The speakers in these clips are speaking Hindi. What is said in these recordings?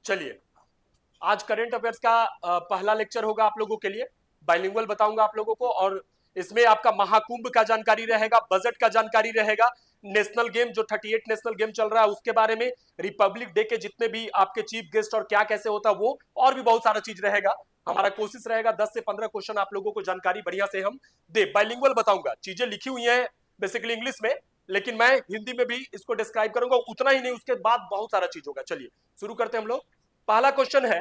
चलिए, आज करंट अफेयर्स का पहला लेक्चर होगा आप लोगों के लिए। बाइलिंगुअल बताऊंगा आप लोगों को, और इसमें आपका महाकुंभ का जानकारी रहेगा, बजट का जानकारी रहेगा, नेशनल गेम जो 38 नेशनल गेम चल रहा है उसके बारे में, रिपब्लिक डे के जितने भी आपके चीफ गेस्ट और क्या कैसे होता है वो, और भी बहुत सारा चीज रहेगा। हमारा कोशिश रहेगा 10 से 15 क्वेश्चन आप लोगों को जानकारी बढ़िया से हम दे। बाइलिंगुअल बताऊंगा, चीजें लिखी हुई हैं बेसिकली इंग्लिश में, लेकिन मैं हिंदी में भी इसको डिस्क्राइब करूंगा, उतना ही नहीं, उसके बाद बहुत सारा चीज होगा। चलिए शुरू करते हैं हम लोग। पहला क्वेश्चन है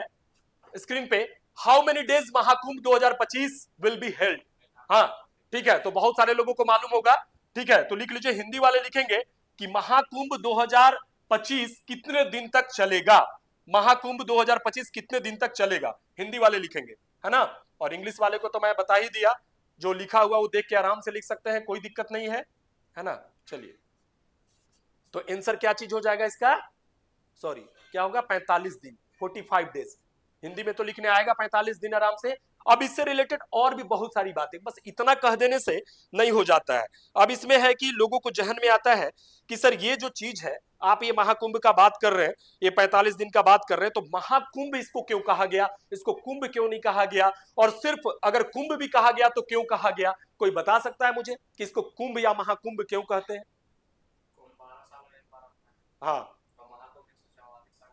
स्क्रीन पे, how many days Mahakumbh 2025 will be held. हाँ ठीक है, तो बहुत सारे लोगों को मालूम होगा। ठीक है, तो लिख लीजिए, हिंदी वाले लिखेंगे कि महाकुंभ 2025 कितने दिन तक चलेगा। महाकुंभ 2025 कितने दिन तक चलेगा, हिंदी वाले लिखेंगे, है ना। और इंग्लिश वाले को तो मैं बता ही दिया, जो लिखा हुआ वो देख के आराम से लिख सकते हैं, कोई दिक्कत नहीं है ना। चलिए, तो आंसर क्या चीज हो जाएगा इसका, सॉरी क्या होगा, 45 दिन, 45 डेज। हिंदी में तो लिखने आएगा 45 दिन आराम से। अब इससे रिलेटेड और भी बहुत सारी बातें, बस इतना कह देने से नहीं हो जाता है। अब इसमें है कि लोगों को जहन में आता है कि सर ये जो चीज है, आप ये महाकुंभ का बात कर रहे हैं, ये 45 दिन का बात कर रहे हैं, तो महाकुंभ इसको क्यों कहा गया, इसको कुंभ क्यों नहीं कहा गया, और सिर्फ अगर कुंभ भी कहा गया तो क्यों कहा गया। कोई बता सकता है मुझे कि इसको कुंभ या महाकुंभ क्यों कहते हैं। हाँ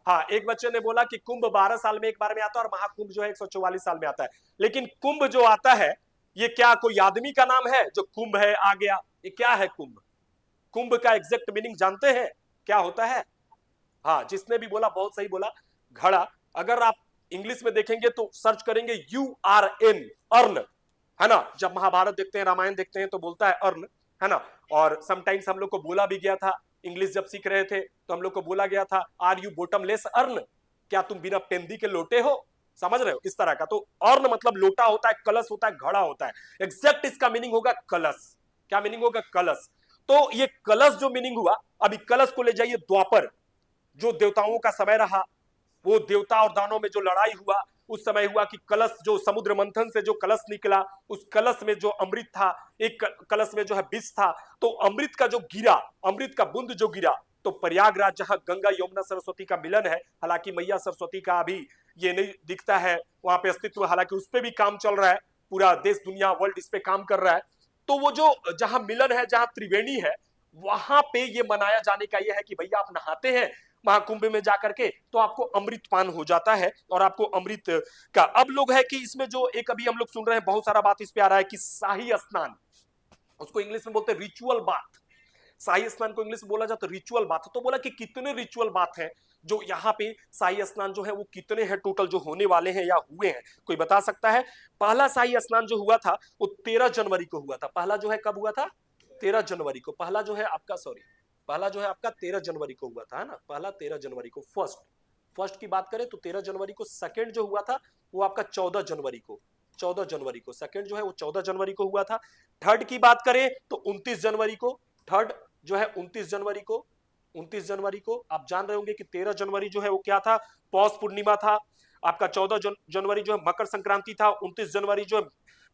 हाँ, एक बच्चे ने बोला कि कुंभ 12 साल में एक बार में आता है और महाकुंभ जो है 144 साल में आता है। लेकिन कुंभ जो आता है, ये क्या कोई आदमी का नाम है जो कुंभ है आ गया, ये क्या है कुंभ। कुंभ का एग्जैक्ट मीनिंग जानते हैं क्या होता है। हाँ, जिसने भी बोला बहुत सही बोला, घड़ा। अगर आप इंग्लिश में देखेंगे तो सर्च करेंगे UN, अर्न, है ना। जब महाभारत देखते हैं, रामायण देखते हैं तो बोलता है अर्न, है ना। और समटाइम्स हम लोग को बोला भी गया था, इंग्लिश जब सीख रहे थे तो हम लोग को बोला गया था, आर यू बॉटमलेस अर्न, क्या तुम बिना पेंदी के लोटे हो, समझ रहे हो इस तरह का। तो अर्न मतलब लोटा होता है, कलश होता है, घड़ा होता है। एग्जैक्ट इसका मीनिंग होगा कलश। क्या मीनिंग होगा, कलश। तो ये कलश जो मीनिंग हुआ, अभी कलश को ले जाइए द्वापर, जो देवताओं का समय रहा, वो देवता और दानों में जो लड़ाई हुआ, उस समय हुआ कि कलश, जो समुद्र मंथन से जो कलश निकला, उस कलश में जो अमृत था, एक कलश में जो है विष था, तो अमृत का जो गिरा, अमृत का बूंद जो गिरा, तो प्रयागराज जहां गंगा यमुना सरस्वती का मिलन है, हालांकि मैया सरस्वती का अभी ये नहीं दिखता है वहां पे अस्तित्व, हालांकि उस पर भी काम चल रहा है, पूरा देश दुनिया वर्ल्ड इस पे काम कर रहा है। तो वो जो जहां मिलन है, जहां त्रिवेणी है, वहां पे ये मनाया जाने का ये है कि भैया आप नहाते हैं महाकुंभ में जाकर के तो आपको अमृत पान हो जाता है, और आपको अमृत का। अब लोग है कि इसमें जो एक अभी हम लोग सुन रहे हैं, बहुत सारा बात इस पे आ रहा है कि शाही स्नान, उसको इंग्लिश में बोलते हैं रिचुअल बाथ। शाही स्नान को इंग्लिश में बोला जाता है रिचुअल बाथ। तो बोला कि कितने रिचुअल बाथ हैं जो यहाँ पे शाही स्नान जो है वो कितने हैं टोटल, जो होने वाले हैं या हुए हैं, कोई बता सकता है। पहला शाही स्नान जो हुआ था वो 13 जनवरी को हुआ था। पहला जो है कब हुआ था, 13 जनवरी को। पहला जो है आपका, सॉरी, पहला जो है आपका 13 जनवरी को हुआ था, है ना। पहला 13 जनवरी को। फर्स्ट फर्स्ट की बात करें तो 13 जनवरी को। सेकंड जो हुआ था वो आपका 14 जनवरी को, 14 जनवरी को सेकंड जो है वो 14 जनवरी को हुआ था। थर्ड की बात करें तो 29 जनवरी को। थर्ड जो है 29 जनवरी को, 29 जनवरी को। आप जान रहे होंगे कि 13 जनवरी जो है वो क्या था, पौष पूर्णिमा था। आपका 14 जनवरी जो है मकर संक्रांति था। 29 जनवरी जो है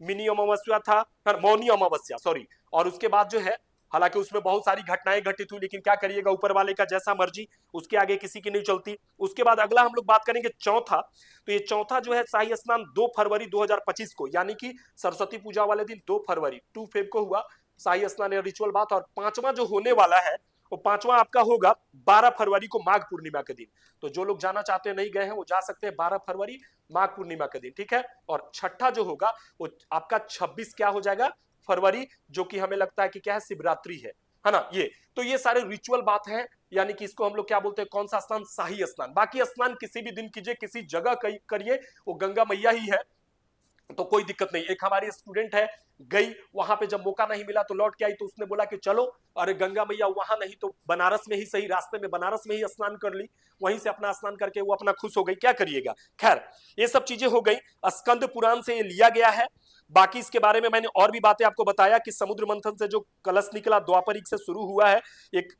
मिनी अमावस्या था, मौनी अमावस्या, सॉरी। और उसके बाद जो है, हालांकि उसमें बहुत सारी घटनाएं घटित हुई, लेकिन क्या करिएगा, ऊपर वाले का जैसा मर्जी, उसके आगे किसी की नहीं चलती। उसके बाद अगला हम लोग बात करेंगे चौथा। तो ये चौथा जो है शाही स्नान 2 फरवरी 2025 को, यानी कि सरस्वती पूजा वाले दिन 2 फरवरी 2 फेब को हुआ शाही स्नान या रिचुअल बात। और पांचवा जो होने वाला है वो पांचवा आपका होगा 12 फरवरी को, माघ पूर्णिमा के दिन। तो जो लोग जाना चाहते हैं, नहीं गए हैं, वो जा सकते हैं 12 फरवरी माघ पूर्णिमा के दिन, ठीक है। और छठा जो होगा वो आपका 26 क्या हो जाएगा, फरवरी, जो कि हमें लगता है कि क्या है, शिवरात्रि है ना। ये तो ये सारे रिचुअल बात है, यानी कि इसको हम लोग क्या बोलते हैं, कौन सा स्नान, शाही स्नान। बाकी स्नान किसी भी दिन कीजिए, किसी जगह करिए, वो गंगा मैया ही है, तो कोई दिक्कत नहीं। एक हमारी स्टूडेंट है, गई वहां पे, जब मौका नहीं मिला तो लौट के आई, तो उसने बोला कि चलो, अरे गंगा मैया वहां नहीं तो बनारस में ही सही, रास्ते में बनारस में ही स्नान कर ली, वहीं से अपना स्नान करके वो अपना खुश हो गई, क्या करिएगा। खैर, ये सब चीजें हो गई, स्कंद पुराण से ये लिया गया है। बाकी इसके बारे में मैंने और भी बातें आपको बताया कि समुद्र मंथन से जो कलश निकला द्वापरिक से शुरू हुआ है, एक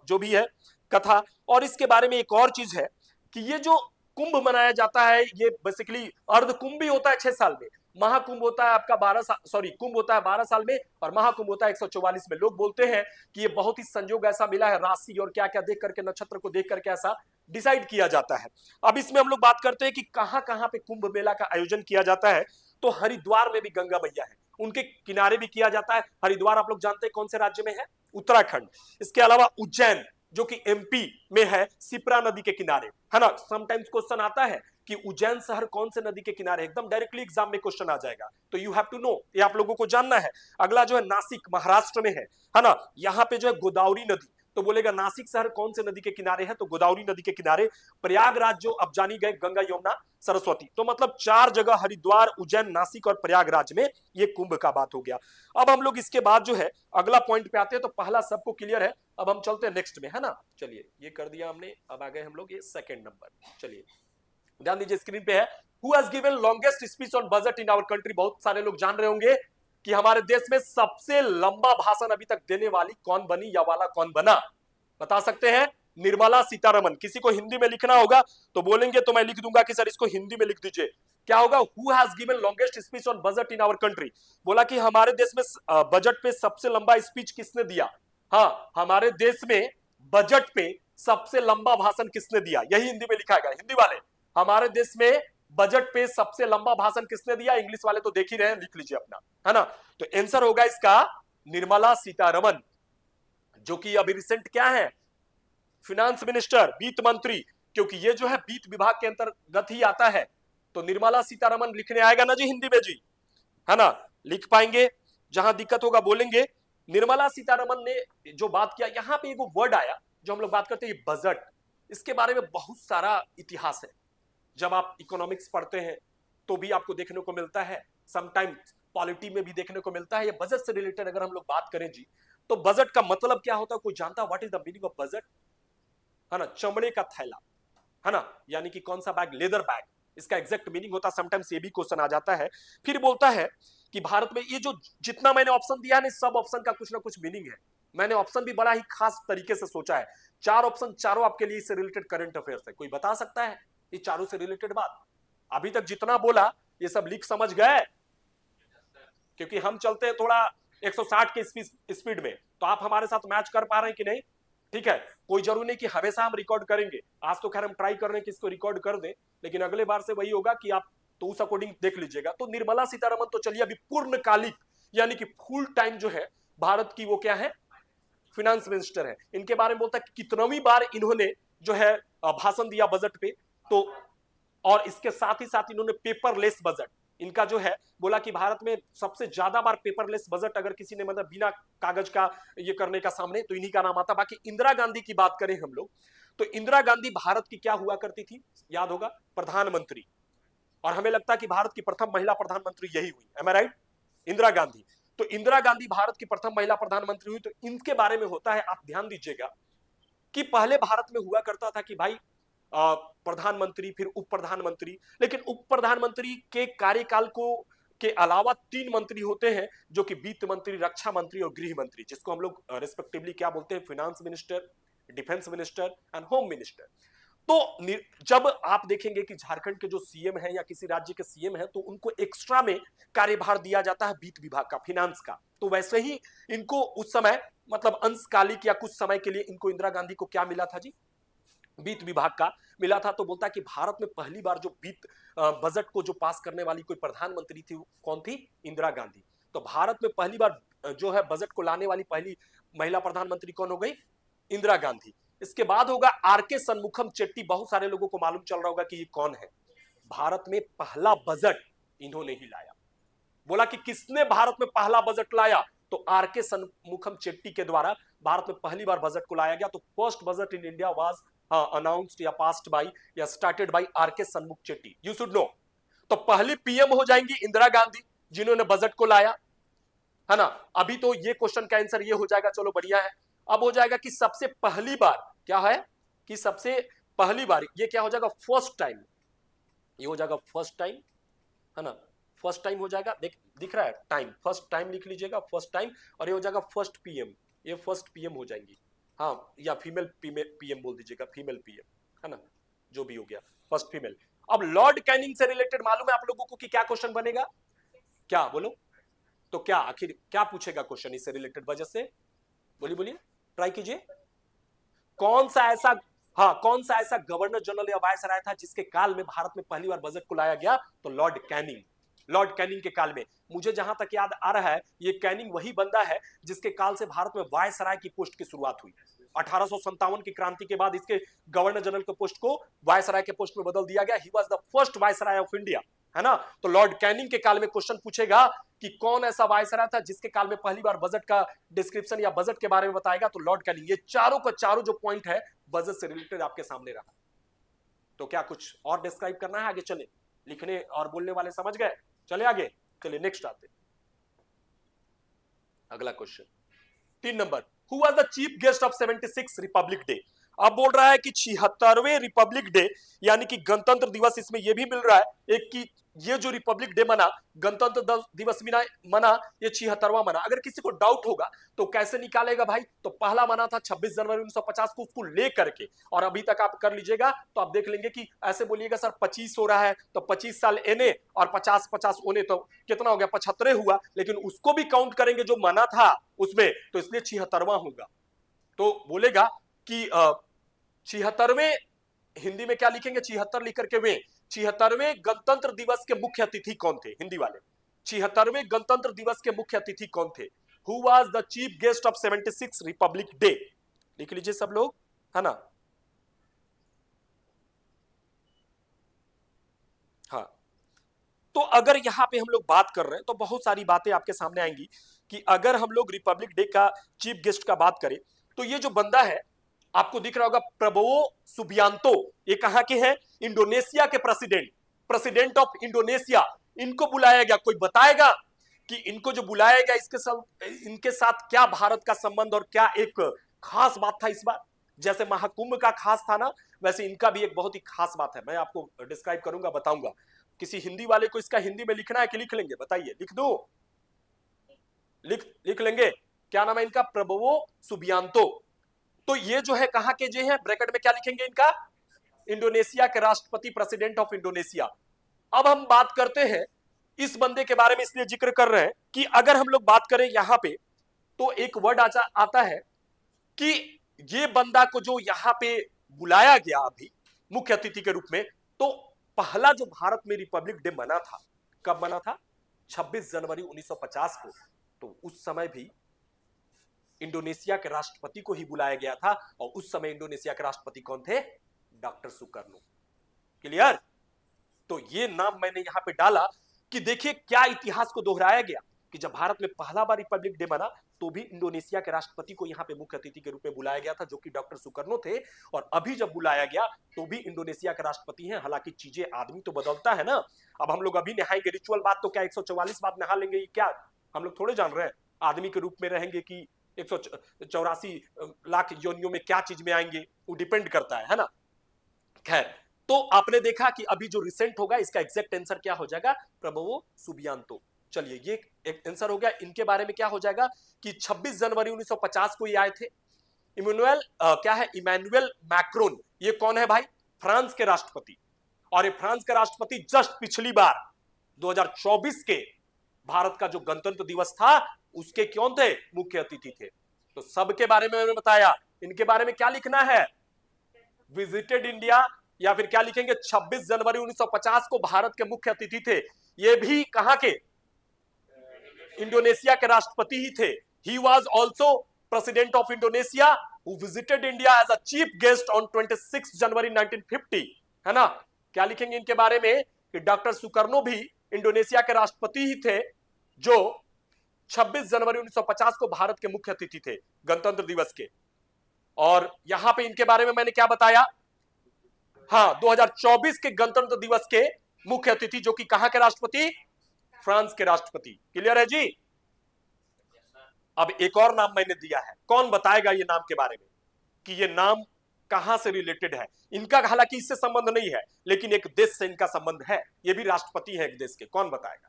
जो भी है कथा। और इसके बारे में एक और चीज है कि ये जो कुंभ मनाया जाता है, ये बेसिकली अर्ध कुंभ भी होता है 6 साल में, महाकुंभ होता है आपका 12 साल, सॉरी कुंभ होता है 12 साल में और महाकुंभ होता है 144 में। लोग बोलते हैं कि ये बहुत ही संयोग ऐसा मिला है, राशि और क्या क्या देख करके, नक्षत्र को देख करके ऐसा डिसाइड किया जाता है। अब इसमें हम लोग बात करते हैं कि कहां कहां पे कुंभ मेला का आयोजन किया जाता है। तो हरिद्वार में भी गंगा मैया है, उनके किनारे भी किया जाता है। हरिद्वार आप लोग जानते हैं कौन से राज्य में है? उत्तराखंड। इसके अलावा उज्जैन जो कि एमपी में है, सिप्रा नदी के किनारे, है ना। समटाइम्स क्वेश्चन आता है कि उज्जैन शहर कौन से नदी के किनारे, एकदम डायरेक्टली एग्जाम में क्वेश्चन आ जाएगा, तो यू हैव टू नो, ये आप लोगों को जानना है। अगला जो है नासिक, महाराष्ट्र में है ना। यहाँ पे जो है गोदावरी नदी, तो बोलेगा नासिक शहर कौन से नदी के किनारे है, तो गोदावरी नदी के किनारे। प्रयागराज जो अब जानी गए गंगा यमुना सरस्वती, तो मतलब 4 जगह हरिद्वार, उज्जैन, नासिक और प्रयागराज में ये कुंभ का बात हो गया। अब हम लोग इसके बाद जो है अगला पॉइंट पे आते हैं। तो पहला सबको क्लियर है, अब हम चलते हैं नेक्स्ट में, है ना। चलिए ये कर दिया हमने, अब आ गए हम लोग ये सेकंड नंबर। चलिए ध्यान दीजिए, स्क्रीन पे है, who has given longest speech on budget in our country. बहुत सारे लोग जान रहे होंगे कि हमारे देश में सबसे लंबा भाषण अभी तक देने वाली कौन बनी या वाला कौन बना, बता सकते हैं? निर्मला सीतारमन। किसी को हिंदी में लिखना होगा तो बोलेंगे तो मैं लिख दूंगा कि सर इसको हिंदी में लिख दीजिए। क्या होगा? Who has given longest speech on budget in our country. बोला कि हमारे देश में बजट पे सबसे लंबा स्पीच किसने दिया। हाँ, हमारे देश में बजट पे सबसे लंबा भाषण किसने दिया, यही हिंदी में लिखा गया। हिंदी वाले, हमारे देश में बजट पे सबसे लंबा भाषण किसने दिया, इंग्लिश वाले तो देख ही रहे हैं, लिख लीजिए अपना, है ना। तो आंसर होगा इसका निर्मला सीतारमन, जो कि अभी रिसेंट क्या है, फिनेंस मिनिस्टर, वित्त मंत्री, क्योंकि ये जो है वित्त विभाग के अंतर्गत ही आता है। तो निर्मला सीतारमन लिखने आएगा ना जी हिंदी में जी, है ना, लिख पाएंगे। जहां दिक्कत होगा बोलेंगे। निर्मला सीतारमन ने जो बात किया, यहां पे एक वर्ड आया जो हम लोग बात करते हैं, बजट। इसके बारे में बहुत सारा इतिहास है, जब आप इकोनॉमिक्स पढ़ते हैं तो भी आपको देखने को मिलता है, समटाइम्स पॉलिटी में भी देखने को मिलता है। ये बजट से रिलेटेड अगर हम लोग बात करें जी, तो बजट का मतलब क्या होता है, कोई जानता है what is the meaning of budget, है ना। चमड़े का थैला, है ना, यानी कि कौन सा बैग, लेदर बैग, इसका एग्जैक्ट मीनिंग होता है। समटाइम्स ये भी क्वेश्चन आ जाता है। फिर बोलता है कि भारत में ये जो जितना मैंने ऑप्शन दिया है, सब ऑप्शन का कुछ ना कुछ मीनिंग है। मैंने ऑप्शन भी बड़ा ही खास तरीके से सोचा है। 4 ऑप्शन, चारों आपके लिए इससे रिलेटेड करंट अफेयर्स है। कोई बता सकता है ये चारों से रिलेटेड बात? अभी तक जितना बोला ये सब लिख समझ गए? क्योंकि हम चलते हैं थोड़ा 160 के स्पीड में, तो आप हमारे साथ मैच कर पा रहे हैं कि नहीं? ठीक है, कोई जरूरी नहीं कि हमेशा हम रिकॉर्ड करेंगे। आज तो खैर हम ट्राई कर रहे हैं कि इसको रिकॉर्ड कर दें, लेकिन अगले बार से वही होगा कि आप तो उस अकॉर्डिंग देख लीजिएगा। तो निर्मला सीतारमन तो चलिए अभी पूर्णकालिक यानी कि फुल टाइम जो है भारत की, वो क्या है, फिनेंस मिनिस्टर है। इनके बारे में बोलता है कि कितनवीं बार इन्होंने जो है भाषण दिया बजट पे, तो और इसके साथ ही साथ इन्होंने पेपरलेस बजट, इनका जो है बोला कि भारत में सबसे ज्यादा बार पेपरलेस बजट अगर किसी ने मतलब बिना कागज का ये करने का सामने, तो इन्हीं का नाम आता। बाकी इंदिरा गांधी की बात करें हम लोग, तो इंदिरा गांधी भारत की क्या हुआ करती थी, याद होगा, प्रधानमंत्री। और हमें लगता है कि भारत की प्रथम महिला प्रधानमंत्री यही हुई, एम आई राइट, इंदिरा गांधी। तो इंदिरा गांधी भारत की प्रथम महिला प्रधानमंत्री हुई। तो इनके बारे में होता है, आप ध्यान दीजिएगा कि पहले भारत में हुआ करता था कि भाई प्रधानमंत्री, फिर उप प्रधानमंत्री, लेकिन उप प्रधानमंत्री के कार्यकाल को के अलावा 3 मंत्री होते हैं, जो कि वित्त मंत्री, रक्षा मंत्री और गृह मंत्री, जिसको हम लोग रेस्पेक्टिवली क्या बोलते हैं, finance minister, defence minister and home minister. तो जब आप देखेंगे कि झारखंड के जो सीएम है या किसी राज्य के सीएम है, तो उनको एक्स्ट्रा में कार्यभार दिया जाता है वित्त विभाग का, फिनेंस का। तो वैसे ही इनको उस समय मतलब अंशकालिक या कुछ समय के लिए इनको इंदिरा गांधी को क्या मिला था जी, वित्त विभाग का मिला था। तो बोलता है कि भारत में पहली बार जो वित्त बजट को जो पास करने वाली कोई प्रधानमंत्री थी, कौन थी, इंदिरा गांधी। तो भारत में पहली बार जो है बजट को लाने वाली पहली महिला प्रधानमंत्री कौन हो गई, इंदिरा गांधी। इसके बाद होगा आरके सन्मुखम चेट्टी। बहुत सारे लोगों को मालूम चल रहा होगा कि ये कौन है। भारत में पहला बजट इन्होंने ही लाया। बोला कि किसने भारत में पहला बजट लाया, तो आरके सन्मुखम चेट्टी के द्वारा भारत में पहली बार बजट को लाया गया। तो first budget in India was announced या पास्ड बाय या स्टार्टेड बाय आरके सन्मुख चेट्टी, यू शुड नो। तो पहली पीएम हो जाएंगी इंदिरा गांधी, जिन्होंने बजट को लाया, है ना। अभी तो ये क्वेश्चन का आंसर ये हो जाएगा, चलो बढ़िया है। अब हो जाएगा कि सबसे पहली बार क्या है, कि सबसे पहली बार ये क्या हो जाएगा, फर्स्ट टाइम, ये हो जाएगा फर्स्ट टाइम, है ना। फर्स्ट टाइम हो जाएगा, दिख रहा है टाइम, फर्स्ट टाइम लिख लीजिएगा, फर्स्ट टाइम। और ये हो जाएगा फर्स्ट पीएम, ये फर्स्ट पीएम हो जाएंगी, हाँ, या फीमेल पीएम बोल दीजिएगा, फीमेल पीएम, है ना, जो भी हो गया, फर्स्ट फीमेल। अब लॉर्ड कैनिंग से रिलेटेड मालूम है आप लोगों को कि क्या क्वेश्चन बनेगा, क्या बोलो, तो क्या आखिर क्या पूछेगा क्वेश्चन इससे रिलेटेड वजह से? बोलिए बोलिए, ट्राई कीजिए। कौन सा ऐसा, हाँ कौन सा ऐसा गवर्नर जनरल या वायसराय था जिसके काल में भारत में पहली बार बजट को लाया गया? तो लॉर्ड कैनिंग। लॉर्ड कैनिंग के काल में। मुझे जहां तक याद आ रहा है, ये कैनिंग वही बंदा है जिसके काल से भारत में वायसराय की पोस्ट की शुरुआत हुई। 1857 की क्रांति के बाद इसके गवर्नर जनरल के पोस्ट को वायसराय के पोस्ट में बदल दिया गया। He was the first viceroy of India, है ना। तो लॉर्ड कैनिंग के काल में क्वेश्चन पूछेगा कि कौन ऐसा वायसराय था जिसके काल में पहली बार बजट का डिस्क्रिप्शन या बजट के बारे में बताएगा? तो लॉर्ड कैनिंग। ये चारों का चारों जो पॉइंट है बजट से रिलेटेड आपके सामने रहा। तो क्या कुछ और डिस्क्राइब करना है? आगे चले, लिखने और बोलने वाले समझ गए? चले आगे, चलिए नेक्स्ट आते। अगला question 3 number, who was the chief guest of 76 Republic day? अब बोल रहा है कि 76वें रिपब्लिक डे यानी कि गणतंत्र दिवस, इसमें यह भी मिल रहा है एक कि ये जो रिपब्लिक डे मना, गणतंत्र दिवस मना, ये 76वां मना। अगर किसी को डाउट होगा तो कैसे निकालेगा भाई? तो पहला मना था 26 जनवरी 1950 को, उसको ले करके, और अभी तक आप कर लीजिएगा तो आप देख लेंगे कि ऐसे बोलिएगा सर 25 हो रहा है तो 25 साल एने और 50 ओने, तो कितना हो गया? 75 हुआ। लेकिन उसको भी काउंट करेंगे जो मना था उसमें, तो इसलिए 76वां होगा। तो बोलेगा कि 76वें हिंदी में क्या लिखेंगे? 76 लिख करके वे 76वें गणतंत्र दिवस के मुख्य अतिथि कौन थे? हिंदी वाले, 76वें गणतंत्र दिवस के मुख्य अतिथि कौन थे? Who was the chief guest of 76 Republic day? लिख लीजिए सब लोग, है ना। हाँ, तो अगर यहां पे हम लोग बात कर रहे हैं तो बहुत सारी बातें आपके सामने आएंगी कि अगर हम लोग रिपब्लिक डे का चीफ गेस्ट का बात करें तो ये जो बंदा है आपको दिख रहा होगा, प्रबोवो सुबियांतो, ये कहां के हैं? इंडोनेशिया के प्रेसिडेंट, प्रेसिडेंट ऑफ इंडोनेशिया। इनको बुलाया गया, कोई बताएगा कि इनको जो बुलाया गया इनके साथ क्या भारत का संबंध और क्या एक खास बात था इस बार? जैसे महाकुंभ का खास था ना, वैसे इनका भी एक बहुत ही खास बात है। मैं आपको डिस्क्राइब करूंगा, बताऊंगा। किसी हिंदी वाले को इसका हिंदी में लिखना है कि लिख लेंगे? बताइए, लिख दो, लिख लेंगे? क्या नाम है इनका? Prabowo Subianto. तो ये जो है कहां के जे हैं? ब्रैकेट में क्या लिखेंगे इनका? इंडोनेशिया के राष्ट्रपति, प्रेसिडेंट ऑफ इंडोनेशिया। अब हम बात करते हैं इस बंदे के बारे में, इसलिए जिक्र कर रहे हैं कि अगर हम लोग बात करें यहां पे तो एक वर्ड आता है कि ये बंदा को जो यहां पे बुलाया गया अभी मुख्य अतिथि के रूप में, तो पहला जो भारत में रिपब्लिक डे मना था, कब मना था? 26 जनवरी 1950 को। तो उस समय भी इंडोनेशिया के राष्ट्रपति को ही बुलाया गया था, और उस समय इंडोनेशिया के राष्ट्रपति कौन थे? Doctor Sukarno. क्लियर? तो ये नाम मैंने यहां पे डाला कि देखिए क्या इतिहास को दोहराया गया कि जब भारत में पहला बार रिपब्लिक डे बना तो भी इंडोनेशिया के राष्ट्रपति को यहां पे मुख्य अतिथि के रूप में बुलाया गया था, जो कि डॉक्टर सुकर्नो थे। और अभी जब बुलाया गया तो भी इंडोनेशिया के राष्ट्रपति हैं। हालांकि चीजें, आदमी तो बदलता है ना। अब हम लोग अभी नहाएंगे, रिचुअल बात तो क्या 144 बार नहा लेंगे, ये क्या हम लोग थोड़े जान रहे हैं? आदमी के रूप में रहेंगे कि 184 लाख योनियों में क्या चीज में आएंगे, वो डिपेंड करता है ना। खैर, तो आपने देखा कि अभी जो रिसेंट होगा इसका एग्जैक्ट आंसर क्या हो जाएगा? Prabowo Subianto. चलिए, ये एक आंसर हो गया। इनके बारे में क्या हो जाएगा कि 26 जनवरी 1950 को ये आए थे। क्या है? Emmanuel Macron. ये कौन है भाई? फ्रांस के राष्ट्रपति। और ये फ्रांस के राष्ट्रपति जस्ट पिछली बार 2024 के भारत का जो गणतंत्र दिवस था उसके कौन थे? मुख्य अतिथि थे। तो सबके बारे में मैंने बताया। इनके बारे में क्या लिखना है? विजिटेड इंडिया, या फिर क्या लिखेंगे? 26 जनवरी 1950 को भारत के मुख्य अतिथि थे। ये भी कहां के? इंडोनेशिया के राष्ट्रपति ही थे। He was also president of Indonesia who visited India as a chief guest on 26 January 1950, है ना। क्या लिखेंगे इनके बारे में? कि डॉक्टर सुकर्नो भी इंडोनेशिया के राष्ट्रपति ही थे, जो 26 जनवरी 1950 को भारत के मुख्य अतिथि थे गणतंत्र दिवस के। और यहां पे इनके बारे में मैंने क्या बताया? हाँ, 2024 के गणतंत्र दिवस के मुख्य अतिथि, जो कि कहां के राष्ट्रपति? फ्रांस के राष्ट्रपति। क्लियर है जी? अब एक और नाम मैंने दिया है, कौन बताएगा ये नाम के बारे में कि ये नाम कहां से रिलेटेड है? इनका हालांकि इससे संबंध नहीं है, लेकिन एक देश से इनका संबंध है। ये भी राष्ट्रपति है एक देश के। कौन बताएगा?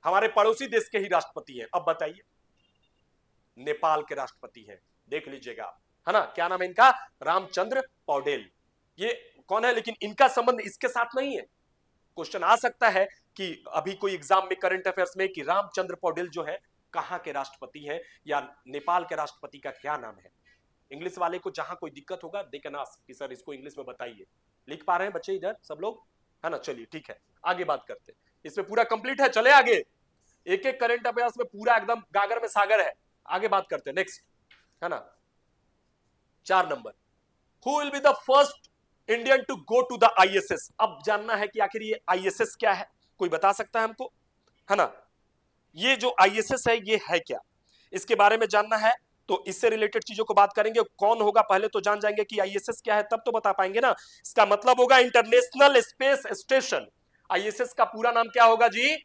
हमारे पड़ोसी देश के ही राष्ट्रपति है। अब बताइए। नेपाल के राष्ट्रपति हैं, देख लीजिएगा, है ना। क्या नाम है इनका? रामचंद्र पौडेल। ये कौन है? लेकिन इनका संबंध इसके साथ नहीं है। क्वेश्चन आ सकता है कि अभी कोई एग्जाम में करंट अफेयर्स में कि रामचंद्र पौडेल जो है कहां के राष्ट्रपति हैं या नेपाल के राष्ट्रपति का क्या नाम है। इंग्लिश वाले को जहां कोई दिक्कत होगा दे कैन आस्क कि सर इसको इंग्लिश में बताइए। लिख पा रहे हैं बच्चे इधर सब लोग, है ना? चलिए ठीक है, आगे बात करते हैं। इसमें पूरा कंप्लीट है, चले आगे। एक एक करंट अफेयर्स में पूरा एकदम गागर में सागर है। आगे बात करते हैं, नेक्स्ट, है ना? 4 number, who will be the first Indian to go to the ISS. अब जानना है कि आखिर ये आईएसएस क्या है, कोई बता सकता है हमको, है ना? ये जो आईएसएस है ये है क्या, इसके बारे में जानना है। तो इससे रिलेटेड चीजों को बात करेंगे। कौन होगा पहले तो जान जाएंगे कि आईएसएस क्या है, तब तो बता पाएंगे ना। इसका मतलब होगा इंटरनेशनल स्पेस स्टेशन। आईएसएस का पूरा नाम क्या होगा जी?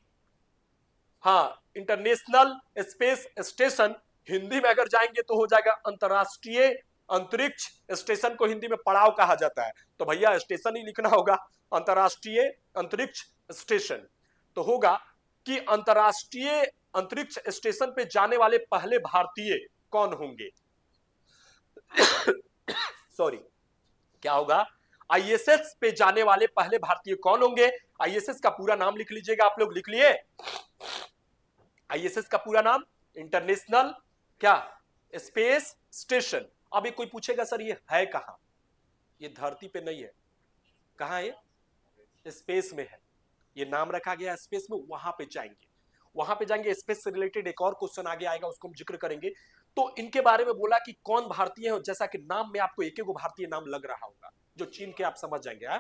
हाँ, इंटरनेशनल स्पेस स्टेशन। हिंदी में अगर जाएंगे तो हो जाएगा अंतरराष्ट्रीय अंतरिक्ष स्टेशन। को हिंदी में पड़ाव कहा जाता है, तो भैया स्टेशन ही लिखना होगा, अंतरराष्ट्रीय अंतरिक्ष स्टेशन। तो होगा कि अंतरराष्ट्रीय अंतरिक्ष स्टेशन पे जाने वाले पहले भारतीय कौन होंगे? सॉरी, क्या होगा? आईएसएस पे जाने वाले पहले भारतीय कौन होंगे? आईएसएस का पूरा नाम लिख लीजिएगा, आप लोग लिख लिए? आईएसएस का पूरा नाम इंटरनेशनल क्या स्पेस स्टेशन। अब कोई पूछेगा सर ये है कहां? ये धरती पे नहीं है, कहां है? स्पेस में है। ये नाम रखा गया स्पेस में, वहां पे जाएंगे, वहां पे जाएंगे। स्पेस से रिलेटेड एक और क्वेश्चन आगे आएगा, उसको हम जिक्र करेंगे। तो इनके बारे में बोला कि कौन भारतीय है, जैसा कि नाम में आपको एक एक भारतीय नाम लग रहा होगा, जो चीन के आप समझ जाएंगे।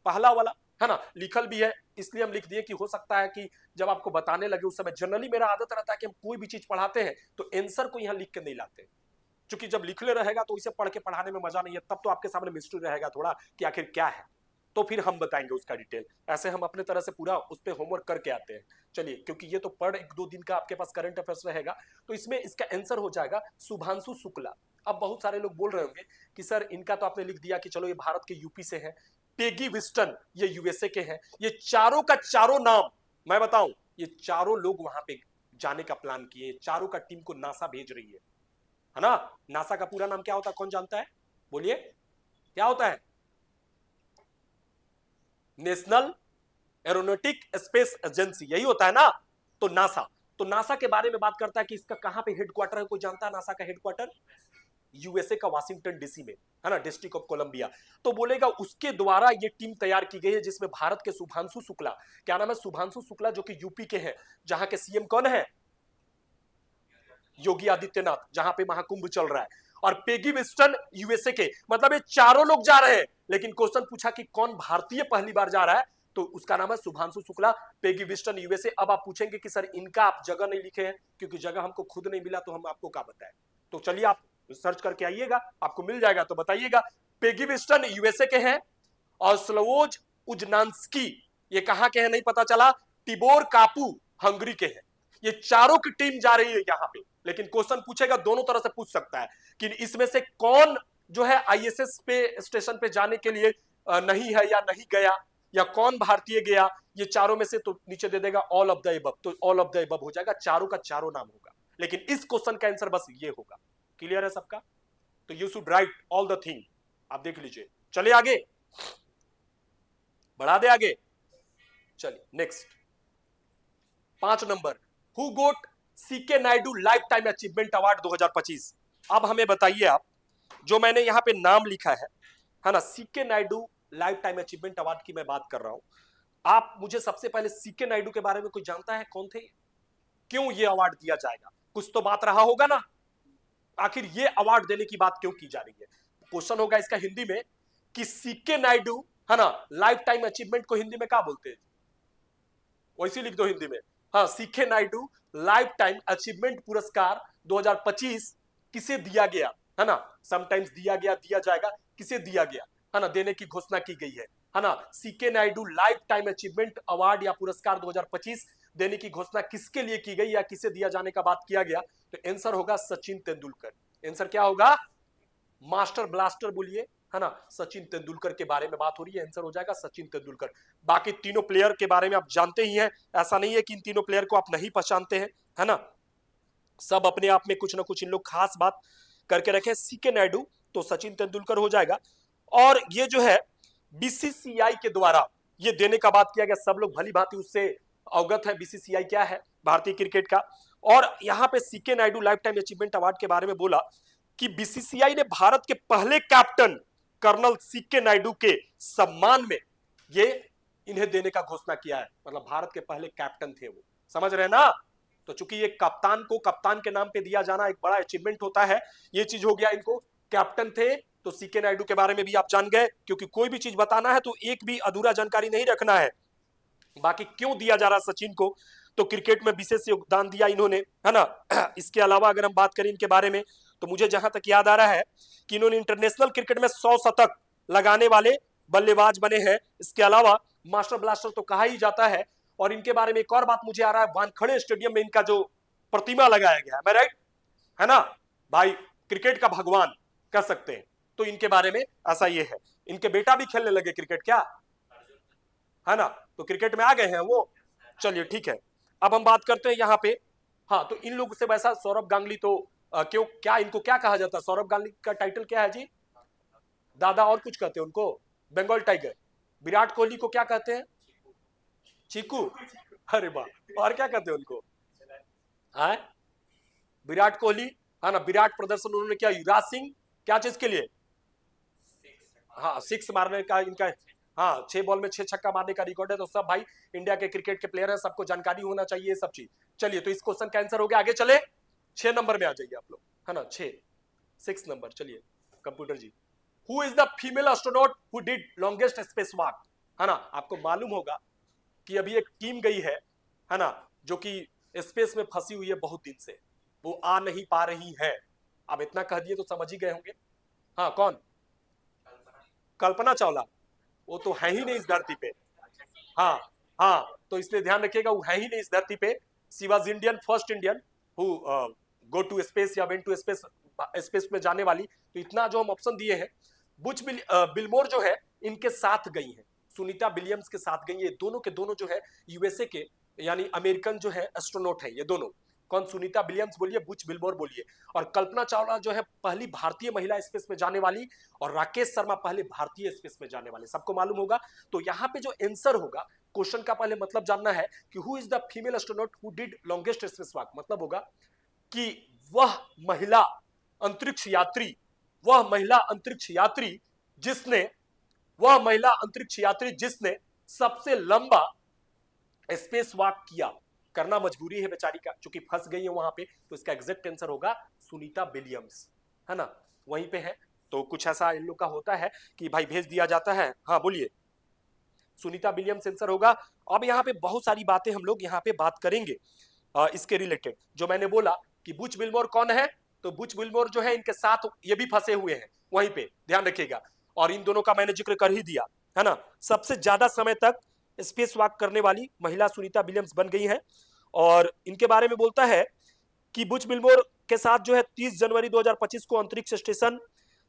पहला वाला, है ना, लिखल भी है, इसलिए हम लिख दिए कि हो सकता है कि जब आपको बताने लगे उस समय, जनरली मेरा आदत रहता है कि हम कोई भी चीज पढ़ाते हैं तो आंसर को यहां लिख के नहीं लाते, क्योंकि जब लिखले रहेगा तो इसे पढ़ के पढ़ाने में मजा नहीं है, तब तो आपके सामने मिस्ट्री रहेगा थोड़ा कि आखिर क्या है, तो फिर हम बताएंगे उसका डिटेल। ऐसे हम अपने तरह से पूरा उस पर होमवर्क करके आते हैं। चलिए, क्योंकि ये तो पढ़ 1-2 दिन का आपके पास करंट अफेयर्स रहेगा, तो इसमें इसका आंसर हो जाएगा शुभांशु शुक्ला। अब बहुत सारे लोग बोल रहे होंगे कि सर इनका तो आपने लिख दिया कि चलो ये भारत के यूपी से है, पेगी विस्टन ये यूएसए के हैं। ये चारों का चारों नाम मैं बताऊं, ये चारों लोग वहां पे जाने का प्लान किए, चारों का टीम को नासा भेज रही है ना? नासा का पूरा नाम क्या होता है, कौन जानता है? बोलिए, क्या होता है? नेशनल एरोनॉटिक स्पेस एजेंसी, यही होता है ना? तो नासा, तो नासा के बारे में बात करता है कि इसका कहां पे हेडक्वार्टर है, कोई जानता है नासा का हेडक्वार्टर? यूएसए का वाशिंगटन डीसी में, है ना, डिस्ट्रिक्ट ऑफ कोलंबिया। तो बोलेगा उसके द्वारा ये टीम तैयार की गई है, जिसमें भारत के शुभांशु शुक्ला, क्या नाम है? शुभांशु शुक्ला, जो कि यूपी के हैं, जहां के सीएम कौन है? योगी आदित्यनाथ, जहां पे महाकुंभ चल रहा है। और पेगी विस्टन यूएसए के, मतलब ये चारों लोग जा रहे हैं, लेकिन क्वेश्चन पूछा कि कौन भारतीय पहली बार जा रहा है, तो उसका नाम है Shubhanshu Shukla, Peggy Winston USA. अब आप पूछेंगे कि सर इनका आप जगह नहीं लिखे हैं, क्योंकि जगह हमको खुद नहीं मिला, तो हम आपको क्या बताएं। तो चलिए आप सर्च करके आइएगा, आपको मिल जाएगा तो बताइएगा। पेगी विस्टन यूएसए के हैं, और स्लोवोज उजनान्स्की ये कहां के हैं नहीं पता चला, तिबोर कापू हंगरी के हैं। ये चारों की टीम जा रही है यहां पे, लेकिन क्वेश्चन पूछेगा दोनों तरह से पूछ सकता है कि इसमें से कौन जो है आईएसएस पे स्टेशन पे जाने के लिए नहीं है या नहीं गया, या कौन भारतीय गया। ये चारों में से तो नीचे दे देगा ऑल ऑफ द अबव, तो ऑल ऑफ द अबव हो जाएगा, चारों का चारों नाम होगा। लेकिन इस क्वेश्चन का आंसर बस ये होगा। क्लियर है सबका? तो you should write all the thing, आप देख लीजिए। चलिए आगे, बढ़ा दे आगे। चलिए next, 5 number, who got CK Nayudu life time achievement award 2025। अब हमें बताइए आप, जो मैंने यहां पे नाम लिखा है ना, CK Nayudu life time achievement award की मैं बात कर रहा हूं। आप मुझे सबसे पहले सीके नायडू के बारे में कोई जानता है, कौन थे, क्यों ये अवार्ड दिया जाएगा? कुछ तो बात रहा होगा ना, आखिर ये अवार्ड देने की बात क्यों की जा रही है? क्वेश्चन होगा इसका हिंदी में कि सीके नायडू, है ना, लाइफ टाइम अचीवमेंट को हिंदी में क्या बोलते हैं? वैसे लिख दो हिंदी में। हाँ, CK Nayudu life time achievement पुरस्कार 2025 किसे दिया गया, है ना? समटाइम्स दिया गया, दिया जाएगा, किसे दिया गया, है ना, देने की घोषणा की गई है ना? CK Nayudu life time achievement award या पुरस्कार 2025 देने की घोषणा किसके लिए की गई या किसे दिया जाने का बात किया गया? तो आंसर होगा सचिन तेंदुलकर। आंसर क्या होगा? मास्टर ब्लास्टर बोलिए, है ना, सचिन तेंदुलकर के बारे में बात हो रही है, आंसर हो जाएगा सचिन तेंदुलकर। बाकी तीनों प्लेयर के बारे में आप जानते ही हैं, ऐसा नहीं है कि इन तीनों प्लेयर को आप नहीं पहचानते हैं, है ना? सब अपने आप में कुछ ना कुछ इन लोग खास बात करके रखे। सीके नायडू तो सचिन तेंदुलकर हो जाएगा। और ये जो है बीसीसीआई के द्वारा ये देने का बात किया गया। सब लोग भली भांति उससे अवगत है बीसीसीआई क्या है भारतीय क्रिकेट का। और यहाँ पे CK Nayudu life time achievement award के बारे में बोला कि बीसीसीआई ने भारत के पहले कैप्टन कर्नल सीके नायडू के सम्मान में ये इन्हें देने का घोषणा किया है। मतलब भारत के पहले कैप्टन थे वो, समझ रहे ना। तो चूंकि ये कप्तान को कप्तान के नाम पे दिया जाना एक बड़ा अचीवमेंट होता है, ये चीज हो गया। इनको कैप्टन थे तो सीके नायडू के बारे में भी आप जान गए, क्योंकि कोई भी चीज बताना है तो एक भी अधूरा जानकारी नहीं रखना है। बाकी क्यों दिया जा रहा सचिन को, तो क्रिकेट में विशेष योगदान दिया इन्होंने, है ना। इसके अलावा अगर हम बात करें इनके बारे में, तो मुझे जहां तक याद आ रहा है कि इन्होंने इंटरनेशनल क्रिकेट में 100 शतक लगाने वाले बल्लेबाज बने हैं। इसके अलावा मास्टर ब्लास्टर तो कहा ही जाता है। और इनके बारे में एक और बात मुझे आ रहा है, वानखेड़े स्टेडियम में इनका जो प्रतिमा लगाया गया है, मैं राइट है ना भाई, क्रिकेट का भगवान कह सकते हैं। तो इनके बारे में ऐसा ये है। इनके बेटा भी खेलने लगे क्रिकेट, क्या है ना, तो क्रिकेट में आ गए हैं वो। चलिए ठीक है, अब हम बात करते हैं यहाँ पे। हाँ, तो इन लोगों से वैसा सौरभ गांगुली तो क्यों, क्या इनको क्या कहा जाता है? सौरभ गांगुली का टाइटल क्या है जी? दादा, और कुछ कहते हैं उनको? बंगाल टाइगर। विराट कोहली को क्या कहते हैं? चीकू। अरे वाह, और क्या कहते हैं उनको? हाँ, विराट कोहली, है ना। विराट प्रदर्शन उन्होंने किया। युवराज सिंह क्या चीज के लिए? हाँ, सिक्स मारने का इनका, हाँ 6 बॉल में 6 छक्का मारने का रिकॉर्ड है। तो सब भाई इंडिया के क्रिकेट के प्लेयर हैं, सबको जानकारी होना चाहिए ये सब चीज। चलिए, तो इस क्वेश्चन का आंसर हो गया। आगे चले, 6 नंबर में आ जाइए आप लोग, है ना। 6 नंबर। चलिए computer ji, who is the female astronaut who did longest space walk? है ना, आपको मालूम होगा कि अभी एक टीम गई है ना, जो कि स्पेस में फंसी हुई है बहुत दिन से, वो आ नहीं पा रही है। अब इतना कह दिए तो समझ ही गए होंगे। हाँ, कौन? कल्पना चावला। वो तो है ही नहीं इस धरती पे। हाँ हाँ, तो इसलिए ध्यान रखिएगा, वो है ही नहीं इस धरती पे। She was Indian, first Indian who go to space या वेंट टू स्पेस, स्पेस में जाने वाली। तो इतना जो हम ऑप्शन दिए हैं, बिलमोर जो है इनके साथ गई हैं, सुनीता विलियम्स के साथ गई। ये दोनों के दोनों जो है यूएसए के, यानी अमेरिकन जो है एस्ट्रोनॉट है ये दोनों। कौन? सुनीता विलियम्स बोलिए, बुच बिलमोर बोलिए। और कल्पना चावला जो है पहली भारतीय महिला स्पेस में जाने वाली, और राकेश शर्मा पहले भारतीय स्पेस में जाने वाले, सबको मालूम होगा। तो यहाँ पे जो आंसर होगा, क्वेश्चन का पहले मतलब जानना है कि who is the female astronaut who did longest space walk. मतलब होगा कि वह महिला अंतरिक्ष यात्री, वह महिला अंतरिक्ष यात्री जिसने, वह महिला अंतरिक्ष यात्री जिसने सबसे लंबा स्पेस वॉक किया। करना मजबूरी है बेचारी का, चूंकि फंस गई है वहां पे। तो इसका एग्जैक्ट आंसर होगा सुनीता विलियम्स, है ना, वहीं पे है। तो कुछ ऐसा इन लोग का होता है कि भाई भेज दिया जाता है। हाँ बोलिए, सुनीता विलियम्स आंसर होगा। अब यहाँ पे बहुत सारी बातें हम लोग यहाँ पे बात करेंगे इसके रिलेटेड। जो मैंने बोला कि बुच बिलमोर कौन है, तो बुच बिलमोर जो है इनके साथ ये भी फंसे हुए हैं वहीं पे, ध्यान रखिएगा। और इन दोनों का मैंने जिक्र कर ही दिया, है ना। सबसे ज्यादा समय तक स्पेस वॉक करने वाली महिला सुनीता विलियम्स बन गई है। और इनके बारे में बोलता है कि बुच बिलमोर के साथ जो है 30 जनवरी 2025 को अंतरिक्ष स्टेशन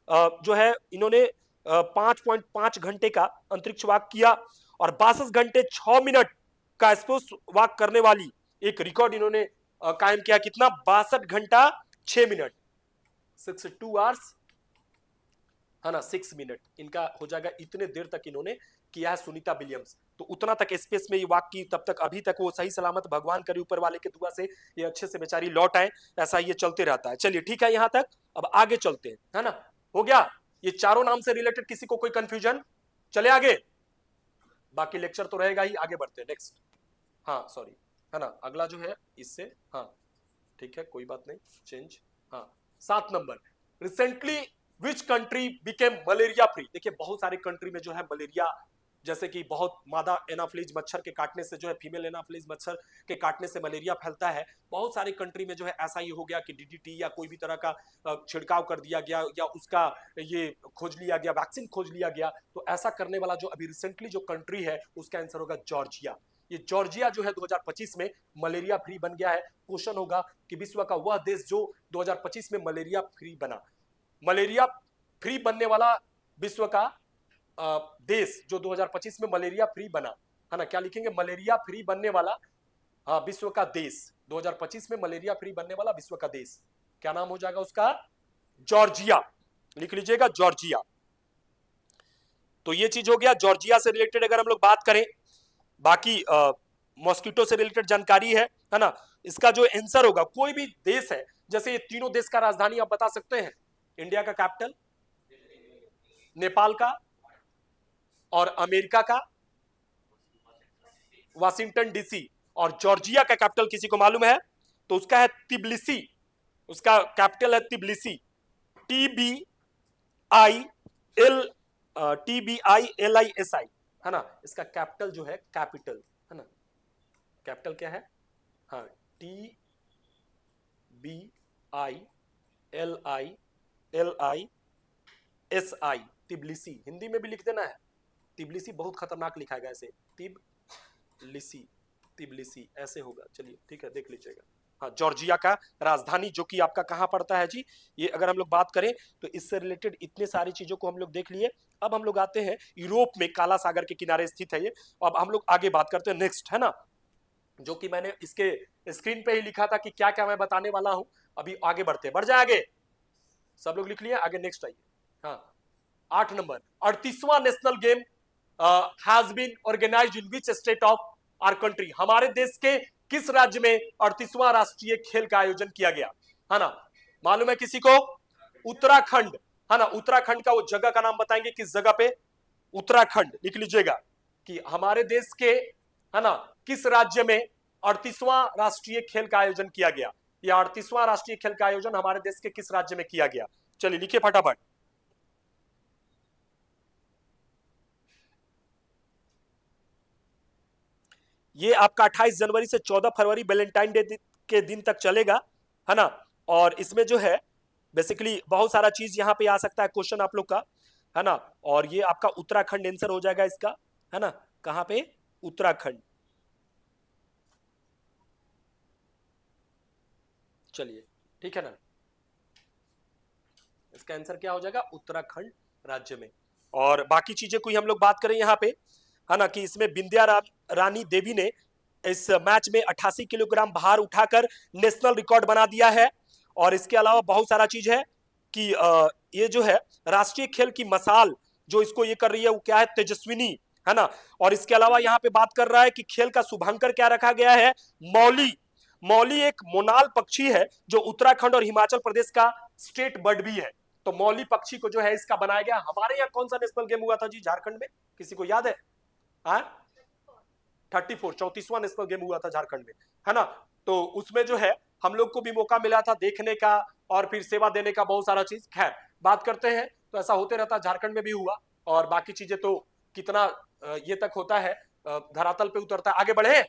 जो है इन्होंने 5.5 घंटे का अंतरिक्ष वॉक किया, और 62 घंटे 6 मिनट का स्पेस वॉक करने वाली एक रिकॉर्ड इन्होंने कायम किया। कितना? 62 घंटा 6 मिनट, 62 आवर्स, है ना, 6 मिनट इनका हो जाएगा। इतने देर तक इन्होंने किया है सुनीता विलियम्स। तो उतना तक स्पेस में ये वॉक की, तब तक अभी तक वो सही सलामत भगवान करे ऊपर वाले के दुआ से ये अच्छे से बेचारी लौट आए। ऐसा ये चलते रहता है। चलिए ठीक है, यहां तक। अब आगे चलते हैं, है ना। हो गया ये चारों नाम से रिलेटेड, किसी को कोई कंफ्यूजन? चले आगे, बाकी लेक्चर तो रहेगा ही। आगे बढ़ते हैं नेक्स्ट। हाँ सॉरी, है ना, अगला जो है इससे, हाँ ठीक है कोई बात नहीं, चेंज। हाँ 7 number, recently which country became malaria free. देखिए बहुत सारे कंट्री में जो है मलेरिया, जैसे कि बहुत मादा एनाफ्लीज मच्छर के काटने से जो है, फीमेल एनाफ्लीज मच्छर के काटने से मलेरिया फैलता है। बहुत सारे कंट्री में जो है ऐसा ही हो गया कि डीडीटी या कोई भी तरह का छिड़काव कर दिया गया, या उसका ये खोज लिया गया, वैक्सीन खोज लिया गया। तो ऐसा करने वाला जो अभी रिसेंटली जो कंट्री है, उसका आंसर होगा जॉर्जिया। ये जॉर्जिया जो है 2025 में मलेरिया फ्री बन गया है। क्वेश्चन होगा कि विश्व का वह देश जो 2025 में मलेरिया फ्री बना। मलेरिया फ्री बनने वाला विश्व का देश जो 2025 में मलेरिया फ्री बना, है ना। क्या लिखेंगे? मलेरिया फ्री बनने वाला, हाँ, विश्व का देश 2025 में मलेरिया फ्री बनने वाला विश्व का देश, क्या नाम हो जाएगा उसका? जॉर्जिया। लिख लीजिएगा, जॉर्जिया। तो ये चीज हो गया जॉर्जिया से रिलेटेड अगर हम लोग बात करें। बाकी मॉस्किटो से रिलेटेड जानकारी है ना। इसका जो आंसर होगा, कोई भी देश है, जैसे ये तीनों देश का राजधानी आप बता सकते हैं। इंडिया का कैपिटल, नेपाल का, और अमेरिका का वाशिंगटन डीसी, और जॉर्जिया का कैपिटल किसी को मालूम है तो उसका है तिब्लिसी। उसका कैपिटल है तिब्लिसी, TBILISI, है ना। इसका कैपिटल जो है, कैपिटल है ना, कैपिटल क्या है, हाँ, TBILISI, तिब्लिसी। हिंदी में भी लिख देना है, तिब्लिसी बहुत खतरनाक लिखा गया ऐसे, तिब्लिसी, तिब्लिसी ऐसे होगा। चलिए ठीक है, देख लीजिएगा। हाँ, जॉर्जिया का राजधानी जो कि आपका कहां पड़ता है जी, ये अगर हम लोग बात करें तो इससे रिलेटेड इतने सारी चीजों को हम लोग देख लिए। अब हम लोग आते हैं यूरोप में, काला सागर के किनारे स्थित है ये। अब हम लोग आगे बात करते हैं नेक्स्ट, है ना, जो कि मैंने इसके स्क्रीन पे ही लिखा था कि क्या क्या मैं बताने वाला हूं। अभी आगे बढ़ते हैं, बढ़ जाए आगे, सब लोग लिख लिए, आगे नेक्स्ट आइए। हाँ, 8 नंबर, 38वां national game has been organised in which state of our country. हमारे देश के किस राज्य में 38वां राष्ट्रीय खेल का आयोजन किया गया, है ना। मालूम है किसी को? उत्तराखंड, है ना। उत्तराखंड का वो जगह का नाम बताएंगे, किस जगह पे, उत्तराखंड लिख लीजिएगा कि हमारे देश के, है ना, किस राज्य में 38वां राष्ट्रीय खेल का आयोजन किया गया। या 38वां राष्ट्रीय खेल का आयोजन हमारे देश के किस राज्य में किया गया। चलिए लिखिए फटाफट। ये आपका 28 जनवरी से 14 फरवरी वैलेंटाइन डे के दिन तक चलेगा, है ना। और इसमें जो है बेसिकली बहुत सारा चीज यहाँ पे आ सकता है क्वेश्चन आप लोग का, है ना। और ये आपका उत्तराखंड आंसर हो जाएगा इसका, है ना। कहां पे? उत्तराखंड। चलिए ठीक है ना, इसका आंसर क्या हो जाएगा? उत्तराखंड राज्य में। और बाकी चीजें कोई हम लोग बात करें यहाँ पे, है ना, कि इसमें बिंदिया रानी देवी ने इस मैच में 88 किलोग्राम भार उठाकर नेशनल रिकॉर्ड बना दिया है। और इसके अलावा बहुत सारा चीज है कि ये जो है राष्ट्रीय खेल की मसाल जो इसको ये कर रही है वो क्या है? तेजस्विनी, है ना। और इसके अलावा यहाँ पे बात कर रहा है कि खेल का शुभांकर क्या रखा गया है? मौली। मौली एक मोनाल पक्षी है जो उत्तराखंड और हिमाचल प्रदेश का स्टेट बर्ड भी है। तो मौली पक्षी को जो है इसका बनाया गया। हमारे यहाँ कौन सा नेशनल गेम हुआ था जी झारखंड में, किसी को याद है? 34वां नेशनल गेम हुआ था झारखंड में, है ना। तो उसमें जो है हम लोग को भी मौका मिला था देखने का और फिर सेवा देने का, बहुत सारा चीज। खैर बात करते हैं तो ऐसा होते रहता, झारखंड में भी हुआ। और बाकी चीजें तो कितना ये तक होता है, धरातल पे उतरता है। आगे बढ़े,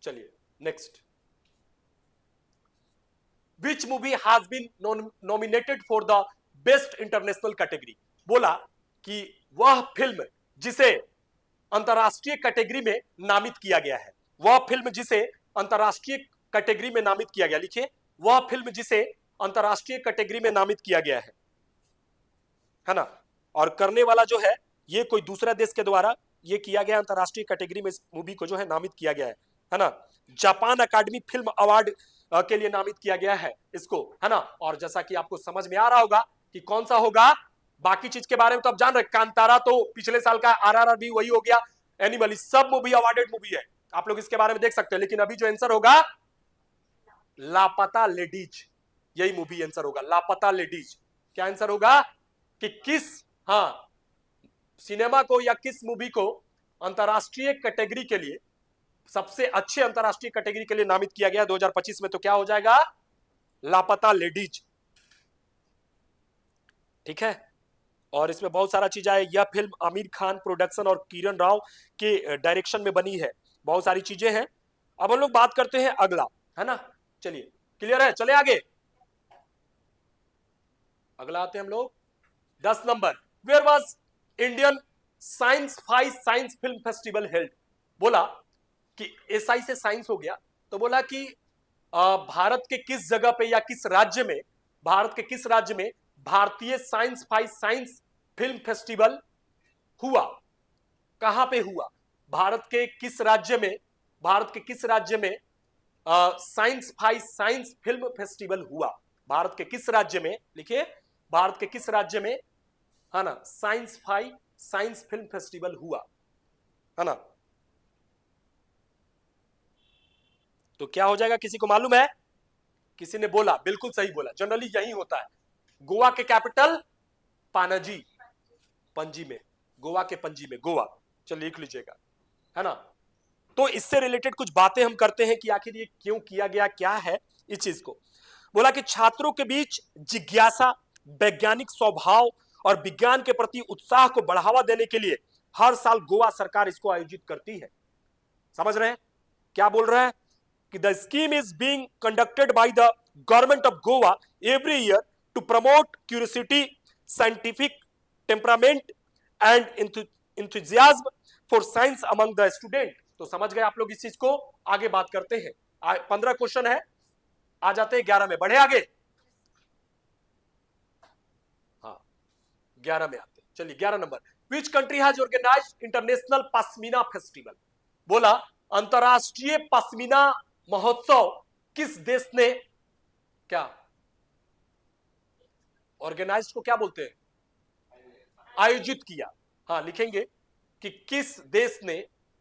चलिए next. Which movie has been nominated for the best international category? बोला कि वह फिल्म जिसे अंतरराष्ट्रीय कैटेगरी में नामित किया गया है, वह फिल्म जिसे अंतरराष्ट्रीय कैटेगरी में नामित किया गया। लिखिए, वह फिल्म जिसे अंतरराष्ट्रीय कैटेगरी में नामित किया गया है ना। और करने वाला जो है ये कोई दूसरा देश के द्वारा ये किया गया, अंतरराष्ट्रीय कैटेगरी में इस मूवी को जो है नामित किया गया है ना। जापान अकादमी फिल्म अवार्ड के लिए नामित किया गया है इसको, है ना। और जैसा कि आपको समझ में आ रहा होगा कि कौन सा होगा। बाकी चीज के बारे में तो आप जान रहे, कांतारा तो पिछले साल का, RRR भी वही हो गया, एनिमल, सब मूवी अवार्डेड मूवी है, आप लोग इसके बारे में देख सकते हैं। लेकिन अभी जो आंसर होगा लापता लेडीज, यही मूवी आंसर होगा, लापता लेडीज। क्या आंसर होगा कि किस, हाँ, सिनेमा को या किस मूवी को अंतरराष्ट्रीय कैटेगरी के लिए, सबसे अच्छे अंतरराष्ट्रीय कैटेगरी के लिए नामित किया गया 2025 में। तो क्या हो जाएगा? लापता लेडीज, ठीक है। और इसमें बहुत सारा चीज आए। यह फिल्म आमिर खान प्रोडक्शन और किरण राव के डायरेक्शन में बनी है, बहुत सारी चीजें हैं। अब हम लोग बात करते हैं अगला, है ना। चलिए क्लियर है, चले आगे। अगला आते हैं हम लोग 10 number. Where was Indian science film festival held? बोला कि एसआई से साइंस हो गया, तो बोला कि भारत के किस जगह पे या किस राज्य में, भारत के किस राज्य में भारतीय साइंस फिल्म फेस्टिवल हुआ? कहां पे हुआ? भारत के किस राज्य में, भारत के किस राज्य में साइंस फिल्म फेस्टिवल हुआ? भारत के किस राज्य में, लिखिए, भारत के किस राज्य में, है ना, साइंस फिल्म फेस्टिवल हुआ, है ना? तो क्या हो जाएगा, किसी को मालूम है? किसी ने बोला, बिल्कुल सही बोला, जनरली यही होता है। गोवा के कैपिटल पानाजी, पणजी में, गोवा के पणजी में, गोवा। चलिए लिख लीजिएगा, है ना? तो इससे रिलेटेड कुछ बातें हम करते हैं कि आखिर ये क्यों किया गया, क्या है इस चीज को। बोला कि छात्रों के बीच जिज्ञासा, वैज्ञानिक स्वभाव और विज्ञान के प्रति उत्साह को बढ़ावा देने के लिए हर साल गोवा सरकार इसको आयोजित करती है। समझ रहे हैं क्या बोल रहा है? कि the scheme is being conducted by the government of Goa every year to promote curiosity, scientific temperament and enthusiasm for science among the student. तो समझ गए आप लोग इस चीज को। आगे बात करते हैं, 15 क्वेश्चन है, आ जाते हैं 11 में, बढ़े आगे। हाँ 11 में आते हैं, चलिए 11 number. Which country has organized international pashmina festival? बोला अंतरराष्ट्रीय पश्मीना महोत्सव किस देश ने क्या ऑर्गेनाइज्ड को क्या बोलते हैं? आयोजित किया। हाँ लिखेंगे कि किस देश ने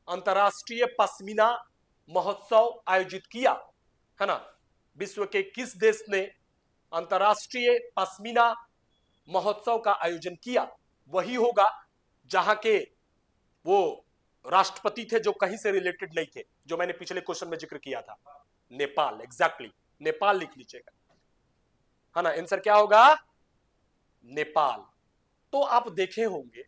अंतरराष्ट्रीय पश्मीना महोत्सव आयोजित किया, है ना? विश्व के किस देश ने अंतरराष्ट्रीय पश्मीना महोत्सव का आयोजन किया? वही होगा जहां के वो राष्ट्रपति थे जो कहीं से रिलेटेड नहीं थे, जो मैंने पिछले क्वेश्चन में जिक्र किया था, नेपाल। एग्जैक्टली, नेपाल लिख लीजिएगा, है ना? आंसर क्या होगा? नेपाल। तो आप देखे होंगे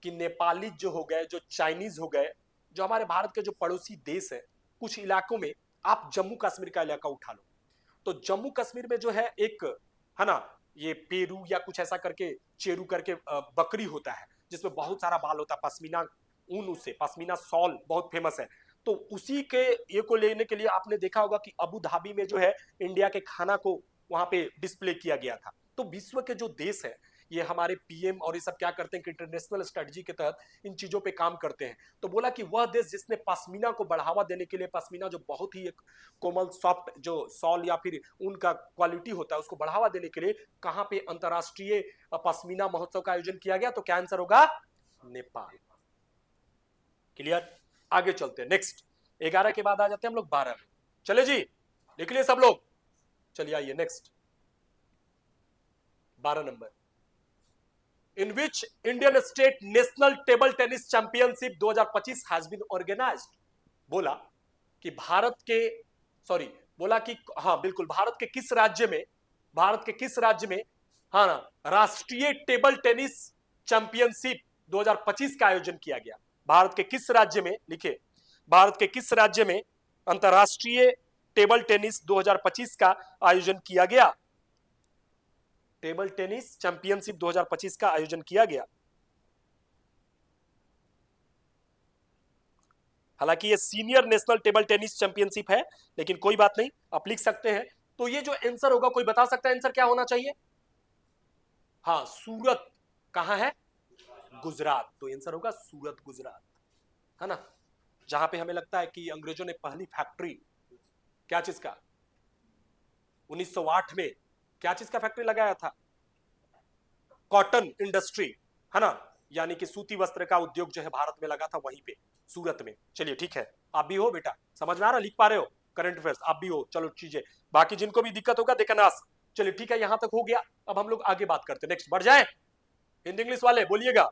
कि नेपाली जो हो गए, जो चाइनीज हो गए, जो हमारे भारत के जो पड़ोसी देश है, कुछ इलाकों में, आप जम्मू कश्मीर का इलाका उठा लो, तो जम्मू कश्मीर में जो है एक, है ना, ये पेरू या कुछ ऐसा करके, चेरू करके बकरी होता है जिसमें बहुत सारा बाल होता है, पश्मीना ऊन, उससे पश्मीना सॉल बहुत फेमस है। तो उसी के ये को लेने के लिए आपने देखा होगा कि अबू धाबी में जो है इंडिया के खाना को वहां पे डिस्प्ले किया गया था। तो विश्व के जो देश है, ये हमारे पीएम और ये सब क्या करते हैं कि इंटरनेशनल स्ट्रेटजी के तहत इन चीजों पे काम करते हैं। तो बोला कि वह देश जिसने पश्मीना को बढ़ावा देने के लिए, पश्मीना जो बहुत ही एक कोमल सॉफ्ट जो सॉल या फिर ऊन का क्वालिटी होता है, उसको बढ़ावा देने के लिए कहां पे अंतरराष्ट्रीय पश्मीना महोत्सव का आयोजन किया गया? तो क्या आंसर होगा? नेपाल। क्लियर? आगे चलते हैं, नेक्स्ट। 11 के बाद आ जाते हैं हम लोग 12 में। चले जी, लिख लिए सब लोग? चलिए आइए next, 12 number. In which Indian state national table tennis championship 2025 has been organized? बोला कि भारत के, सॉरी, बोला कि हाँ बिल्कुल, भारत के किस राज्य में, भारत के किस राज्य में, हाँ ना, राष्ट्रीय टेबल टेनिस चैंपियनशिप 2025 का आयोजन किया गया? भारत के किस राज्य में, लिखे, भारत के किस राज्य में अंतरराष्ट्रीय टेबल टेनिस 2025 का आयोजन किया गया? टेबल टेनिस चैंपियनशिप 2025 का आयोजन किया गया। हालांकि ये senior national table tennis championship है, लेकिन कोई बात नहीं, आप लिख सकते हैं। तो ये जो आंसर होगा, कोई बता सकता है आंसर क्या होना चाहिए? हाँ सूरत। कहां है? गुजरात। तो आंसर होगा सूरत, गुजरात, है ना? जहां पे हमें लगता है कि अंग्रेजों ने पहली फैक्ट्री, क्या चीज का, 1908 में क्या चीज का फैक्ट्री लगाया था? कॉटन इंडस्ट्री, है ना, यानी कि सूती वस्त्र का उद्योग जो है भारत में लगा था वहीं पे, सूरत में। चलिए ठीक है, आप भी हो बेटा, समझ में आ रहा, लिख पा रहे हो करंट अफेयर्स? आप भी हो, चलो चीजें, बाकी जिनको भी दिक्कत होगा दे कैन आस्क। चलिए ठीक है, यहां तक हो गया। अब हम लोग आगे बात करते हैं, नेक्स्ट बढ़ जाए। हिंदी इंग्लिश वाले बोलिएगा।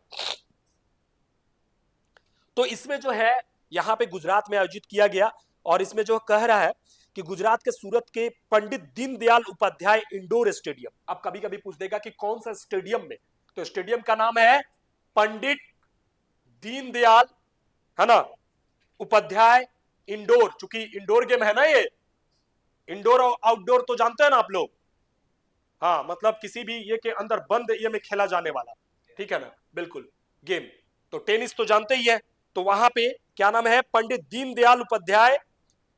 तो इसमें जो है यहां पे गुजरात में आयोजित किया गया, और इसमें जो कह रहा है कि गुजरात के सूरत के पंडित दीनदयाल उपाध्याय इंडोर स्टेडियम। अब कभी कभी पूछ देगा कि कौन सा स्टेडियम में, तो स्टेडियम का नाम है पंडित दीनदयाल, है ना, उपाध्याय इंडोर। चूंकि इंडोर गेम है ना ये, इंडोर और आउटडोर तो जानते हैं ना आप लोग, हाँ, मतलब किसी भी ये के अंदर बंद ये में खेला जाने वाला, ठीक है ना, बिल्कुल गेम। तो टेनिस तो जानते ही है, तो वहां पे क्या नाम है, पंडित दीनदयाल उपाध्याय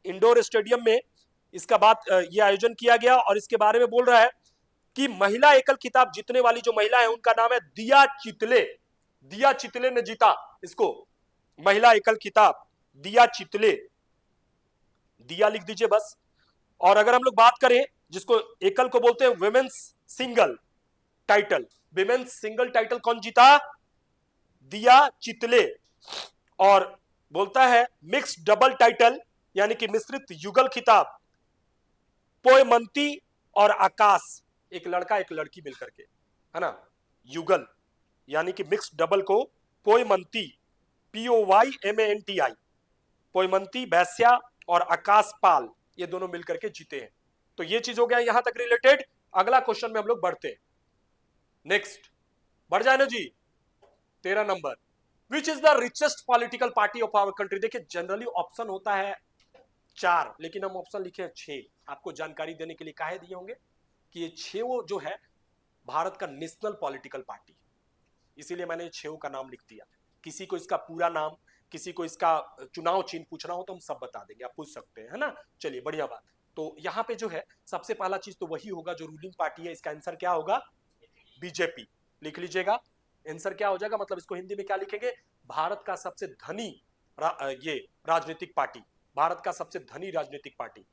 इंडोर स्टेडियम में इसका बात, ये आयोजन किया गया। और इसके बारे में बोल रहा है कि महिला एकल खिताब जीतने वाली जो महिला है उनका नाम है दिया चितले। दिया चितले ने जीता इसको, महिला एकल खिताब दिया चितले, दिया लिख दीजिए बस। और अगर हम लोग बात करें, जिसको एकल को बोलते हैं women's single title, women's single title कौन जीता? दिया चितले, और बोलता है मिक्स डबल टाइटल यानी कि मिश्रित युगल खिताब, पोयमंती और आकाश, एक लड़का एक लड़की मिलकर के, है ना, युगल यानी कि मिक्स डबल को पोयमंती, POYMANTI, पोयमंती वैश्या और आकाश पाल, ये दोनों मिलकर के जीते हैं। तो ये चीज हो गया यहां तक रिलेटेड। अगला क्वेश्चन में हम लोग बढ़ते हैं। नेक्स्ट बढ़ जाए ना जी, 13 number, which is the richest political party of our country. देखिए जनरली ऑप्शन होता है 4, लेकिन हम ऑप्शन लिखे हैं 6। आपको जानकारी देने के लिए काहे दिए होंगे कि ये 6 वो जो है भारत का नेशनल पॉलिटिकल पार्टी, इसीलिए मैंने 6 का नाम लिख दिया। किसी को इसका पूरा नाम, किसी को इसका चुनाव चिन्ह पूछना हो तो हम सब बता देंगे, आप पूछ सकते हैं, है ना। चलिए बढ़िया बात। तो यहाँ पे जो है सबसे पहला चीज तो वही होगा जो रूलिंग पार्टी है, इसका आंसर क्या होगा, बीजेपी। लिख लीजिएगा, आंसर क्या हो जाएगा, मतलब इसको हिंदी में क्या लिखेंगे, भारत का सबसे धनी ये राजनीतिक पार्टी, भारत का सबसे धनी राजनीतिक पार्टी।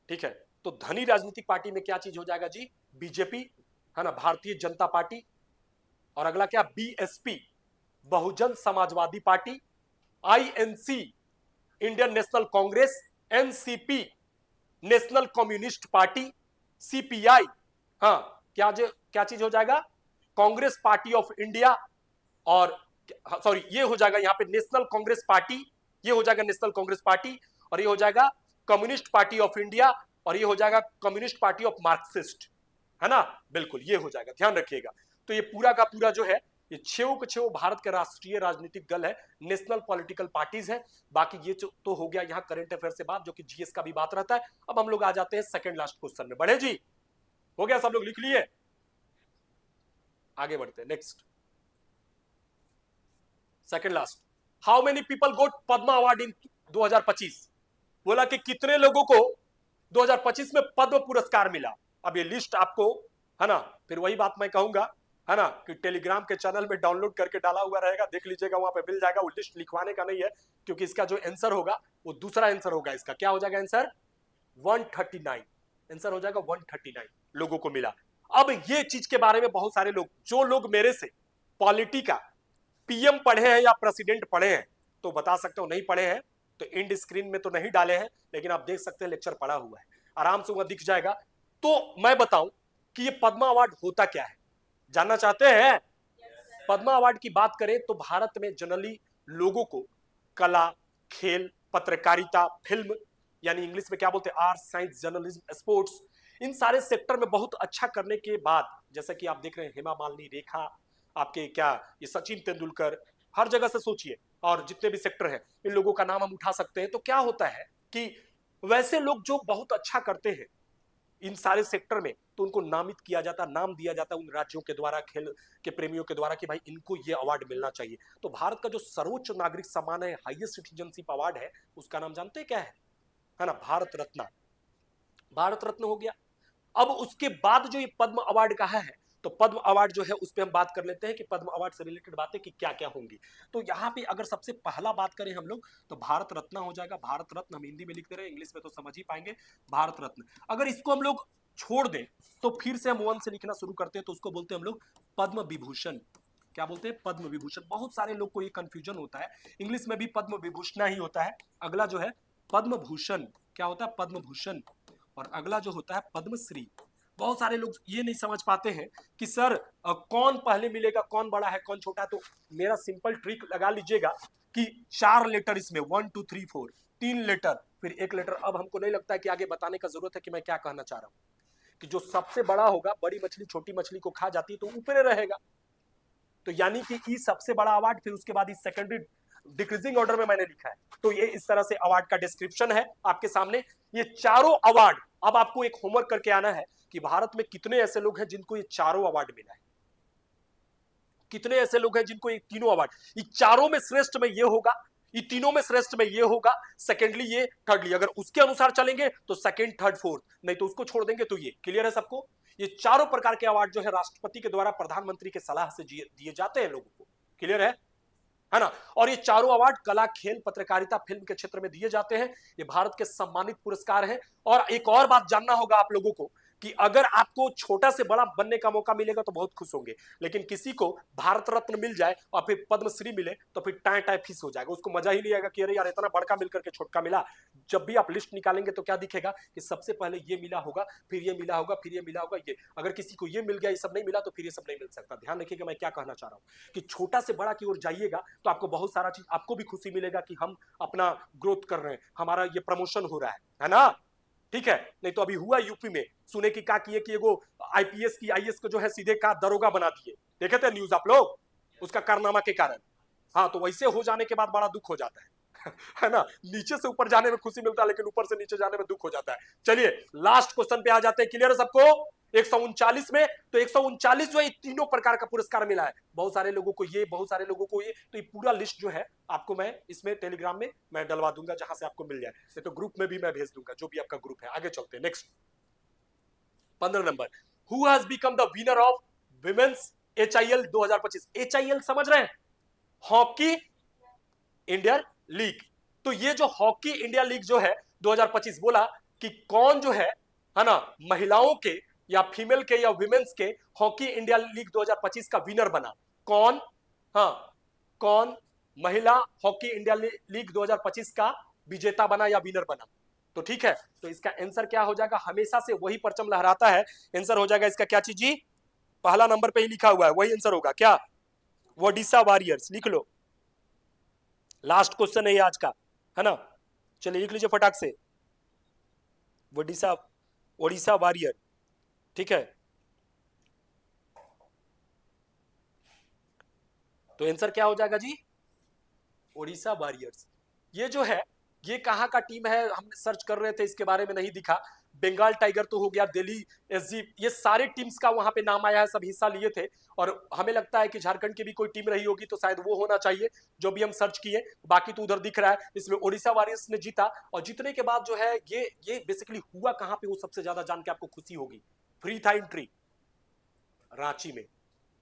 ठीक है, तो धनी राजनीतिक पार्टी में क्या चीज हो जाएगा जी, बीजेपी, है ना, भारतीय जनता पार्टी। और अगला क्या, BSP, Bahujan Samajwadi party, INC, Indian national Congress, NCP, national communist party, CPI, हाँ क्या चीज हो जाएगा, कांग्रेस पार्टी ऑफ इंडिया, और सॉरी ये हो जाएगा यहाँ पे नेशनल कांग्रेस पार्टी, ये हो जाएगा नेशनल कांग्रेस पार्टी, और ये हो जाएगा कम्युनिस्ट पार्टी ऑफ इंडिया, और ये हो जाएगा कम्युनिस्ट पार्टी ऑफ मार्क्सिस्ट, है ना, बिल्कुल ये हो जाएगा, ध्यान रखिएगा। तो ये पूरा का पूरा जो है ये 6 के 6 भारत के राष्ट्रीय राजनीतिक दल है, नेशनल पॉलिटिकल पार्टीज है। बाकी ये तो हो गया यहाँ करंट अफेयर से बात, जो कि जीएस का भी बात रहता है। अब हम लोग आ जाते हैं सेकंड लास्ट क्वेश्चन में, बढ़े जी, हो गया, सब लोग लिख लिए, आगे बढ़ते हैं। Next second last, how many people got Padma award in 2025। बोला कि कितने लोगों को 2025 में पद्म पुरस्कार मिला। अब ये लिस्ट आपको, है ना, फिर वही बात मैं कहूंगा, है ना, कि टेलीग्राम के चैनल में डाउनलोड करके डाला हुआ रहेगा, देख लीजिएगा, वहां पे मिल जाएगा। वो लिस्ट लिखवाने का नहीं है, क्योंकि इसका जो आंसर होगा वो दूसरा आंसर होगा। इसका क्या हो जाएगा आंसर, 139, आंसर हो जाएगा 139 लोगों को मिला। अब ये चीज के बारे में बहुत सारे लोग, जो लोग मेरे से पॉलिटी का पीएम पढ़े हैं या प्रेसिडेंट पढ़े हैं तो बता सकते हो, नहीं पढ़े हैं तो इंड स्क्रीन में तो नहीं डाले हैं, लेकिन आप देख सकते हैं लेक्चर पढ़ा हुआ है, आराम से वहां दिख जाएगा। तो मैं बताऊं कि ये पद्मा अवार्ड होता क्या है, जानना चाहते हैं। पद्मा अवार्ड की बात करें तो भारत में जनरली लोगों को कला, खेल, पत्रकारिता, फिल्म, यानी इंग्लिश में क्या बोलते हैं, आर्ट्स, साइंस, जर्नलिज्म, स्पोर्ट्स, इन सारे सेक्टर में बहुत अच्छा करने के बाद, जैसे कि आप देख रहे हैं हेमा मालिनी, रेखा, आपके क्या ये सचिन तेंदुलकर, हर जगह से सोचिए, और जितने भी सेक्टर हैं इन लोगों का नाम हम उठा सकते हैं। तो क्या होता है कि वैसे लोग जो बहुत अच्छा करते हैं इन सारे सेक्टर में, तो उनको नामित किया जाता, नाम दिया जाता उन राज्यों के द्वारा, खेल के प्रेमियों के द्वारा, कि भाई इनको ये अवार्ड मिलना चाहिए। तो भारत का जो सर्वोच्च नागरिक सम्मान है, हाईएस्ट सिटीजनशिप अवार्ड है, उसका नाम जानते हैं क्या है ना, भारत रत्न, भारत रत्न हो गया। अब उसके बाद जो ये पद्म अवार्ड कहा है, तो पद्म अवार्ड जो है उस पर हम बात कर लेते हैं कि पद्म अवार्ड से रिलेटेड बातें कि क्या क्या होंगी। तो यहाँ पे अगर सबसे पहला बात करें हम लोग तो भारत रत्न हो जाएगा। भारत रत्न हम हिंदी में लिखते रहे, इंग्लिश में तो समझ ही पाएंगे, भारत रत्न। अगर इसको हम लोग छोड़ दें तो फिर से हम 1 से लिखना शुरू करते हैं, तो उसको बोलते हैं हम लोग पद्म विभूषण। क्या बोलते हैं, पद्म विभूषण। बहुत सारे लोग को ये कंफ्यूजन होता है, इंग्लिश में भी पद्म विभूषण ही होता है। अगला जो है पद्म भूषण, क्या होता है, पद्म भूषण। और अगला जो होता है पद्मश्री। बहुत सारे लोग ये नहीं समझ पाते हैं कि सर कौन पहले मिलेगा, कौन बड़ा है, कौन छोटा है। तो मेरा सिंपल ट्रिक लगा लीजिएगा कि 4 लेटर इसमें, 1 2 3 4, 3 लेटर फिर 1 लेटर। अब हमको नहीं लगता है कि आगे बताने का जरूरत है कि मैं क्या कहना चाह रहा हूं, कि जो सबसे बड़ा होगा, बड़ी मछली छोटी मछली को खा जाती है तो ऊपर रहेगा। तो यानी कि ई सबसे बड़ा अवार्ड, फिर उसके बाद इस सेकेंडरी डिक्रीजिंग ऑर्डर में मैंने लिखा है। तो ये इस तरह से अवार्ड का डिस्क्रिप्शन है आपके सामने। ये चारों अवार्ड, अब आपको एक होमवर्क करके आना है कि भारत में कितने ऐसे लोग हैं जिनको ये चारों अवार्ड मिला है, कितने ऐसे लोग हैं जिनको ये तीनों अवार्ड, ये चारों में श्रेष्ठ में ये होगा, ये तीनों में श्रेष्ठ में ये होगा, सेकेंडली ये, थर्डली। अगर उसके अनुसार चलेंगे तो सेकेंड, थर्ड, फोर्थ, नहीं तो उसको छोड़ देंगे। तो ये क्लियर है सबको। ये चारों प्रकार के अवार्ड जो है राष्ट्रपति के द्वारा प्रधानमंत्री के सलाह से दिए जाते हैं लोगों को, क्लियर है ना। और ये चारों अवार्ड कला, खेल, पत्रकारिता, फिल्म के क्षेत्र में दिए जाते हैं। ये भारत के सम्मानित पुरस्कार हैं। और एक और बात जानना होगा आप लोगों को कि अगर आपको छोटा से बड़ा बनने का मौका मिलेगा तो बहुत खुश होंगे, लेकिन किसी को भारत रत्न मिल जाए और फिर पद्मश्री मिले तो फिर टाए टाए फीस हो जाएगा, उसको मजा ही नहीं आएगा कि अरे यार इतना बड़का मिलकर के छोटका मिला। जब भी आप लिस्ट निकालेंगे तो क्या दिखेगा कि सबसे पहले ये मिला होगा, फिर ये मिला होगा, फिर ये मिला होगा, ये अगर किसी को ये मिल गया, ये सब नहीं मिला तो फिर ये सब नहीं मिल सकता। ध्यान रखिएगा मैं क्या कहना चाह रहा हूं कि छोटा से बड़ा की ओर जाइएगा तो आपको बहुत सारा चीज, आपको भी खुशी मिलेगा कि हम अपना ग्रोथ कर रहे हैं, हमारा ये प्रमोशन हो रहा है ना। ठीक है, नहीं तो अभी हुआ यूपी में, सुने की का किए कि एगो आईपीएस की आईएएस को जो है सीधे का दरोगा बना दिए, देखे थे न्यूज आप लोग उसका कारनामा के कारण। हाँ, तो वैसे हो जाने के बाद बड़ा दुख हो जाता है ना। नीचे से ऊपर जाने में खुशी मिलता है लेकिन ऊपर से नीचे जाने में दुख हो जाता है। चलिए लास्ट क्वेश्चन पे आ जाते हैं, क्लियर है सबको। 139 में तो 139 जो है तीनों प्रकार का पुरस्कार मिला है, बहुत सारे लोगों को ये, बहुत सारे लोगों को ये, तो ये पूरा लिस्ट जो है आपको मैं इसमें टेलीग्राम में मैं डलवा दूंगा जहां से आपको मिल जाए, तो ग्रुप में भी मैं भेज दूंगा जो भी आपका ग्रुप है। आगे चलते हैं next 15 number, who has become the winner of women's HIL 2025। HIL समझ रहे हैं, हॉकी इंडिया लीग। तो ये जो हॉकी इंडिया लीग जो है 2025 बोला कि कौन जो है ना, महिलाओं के या फीमेल के या विमेंस के हॉकी इंडिया लीग 2025 का विनर बना। कौन? हाँ, कौन महिला हॉकी इंडिया लीग 2025 का विजेता बना या विनर बना? तो ठीक है, तो इसका आंसर क्या हो जाएगा, हमेशा से वही परचम लहराता है, आंसर हो जाएगा इसका क्या चीज जी, पहला नंबर पे ही लिखा हुआ है वही आंसर होगा क्या, ओडिशा वॉरियर्स। लिख लो, लास्ट क्वेश्चन है ये आज का, है ना। चलिए लिख लीजिए फटाक से, ओडिशा, ओडिशा वॉरियर। ठीक है, तो आंसर क्या हो जाएगा जी, ओडिशा वॉरियर्स। ये जो है ये कहाँ का टीम है, हम सर्च कर रहे थे इसके बारे में नहीं दिखा। बंगाल टाइगर तो हो गया, दिल्ली SG, ये सारे टीम्स का वहां पे नाम आया है, सब हिस्सा लिए थे। और हमें लगता है कि झारखंड की भी कोई टीम रही होगी तो शायद वो होना चाहिए जो भी हम सर्च किए। बाकी तो उधर दिख रहा है, इसमें ओडिशा वॉरियर्स ने जीता। और जीतने के बाद जो है ये बेसिकली हुआ कहाँ पे, वो सबसे ज्यादा जान के आपको खुशी होगी। फ्री था एंट्री, रांची में।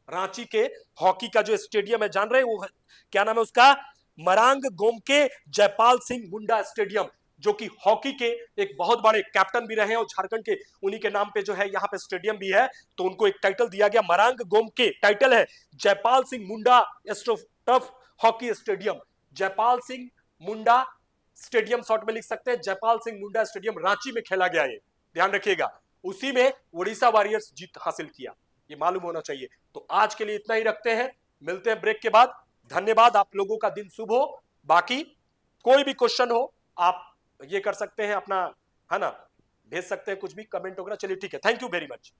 रांची के हॉकी का जो स्टेडियम है जान रहे हैं, वो क्या नाम है उसका, मरांग गोमके जयपाल सिंह मुंडा स्टेडियम, जो कि हॉकी के एक बहुत बड़े कैप्टन भी रहे हैं और झारखंड के उन्हीं के नाम पे जो है यहाँ पे स्टेडियम भी है, तो उनको एक टाइटल दिया गया मरांग गोमके, टाइटल है Jaipal Singh Munda turf hockey stadium. Jaipal Singh Munda stadium short में लिख सकते हैं, जयपाल सिंह मुंडा स्टेडियम रांची में खेला गया, ये ध्यान रखिएगा। उसी में ओडिशा वॉरियर्स जीत हासिल किया, ये मालूम होना चाहिए। तो आज के लिए इतना ही रखते हैं, मिलते हैं ब्रेक के बाद। धन्यवाद, आप लोगों का दिन शुभ हो। बाकी कोई भी क्वेश्चन हो आप ये कर सकते हैं अपना, है ना, भेज सकते हैं कुछ भी कमेंट वगैरह। चलिए ठीक है, थैंक यू वेरी मच।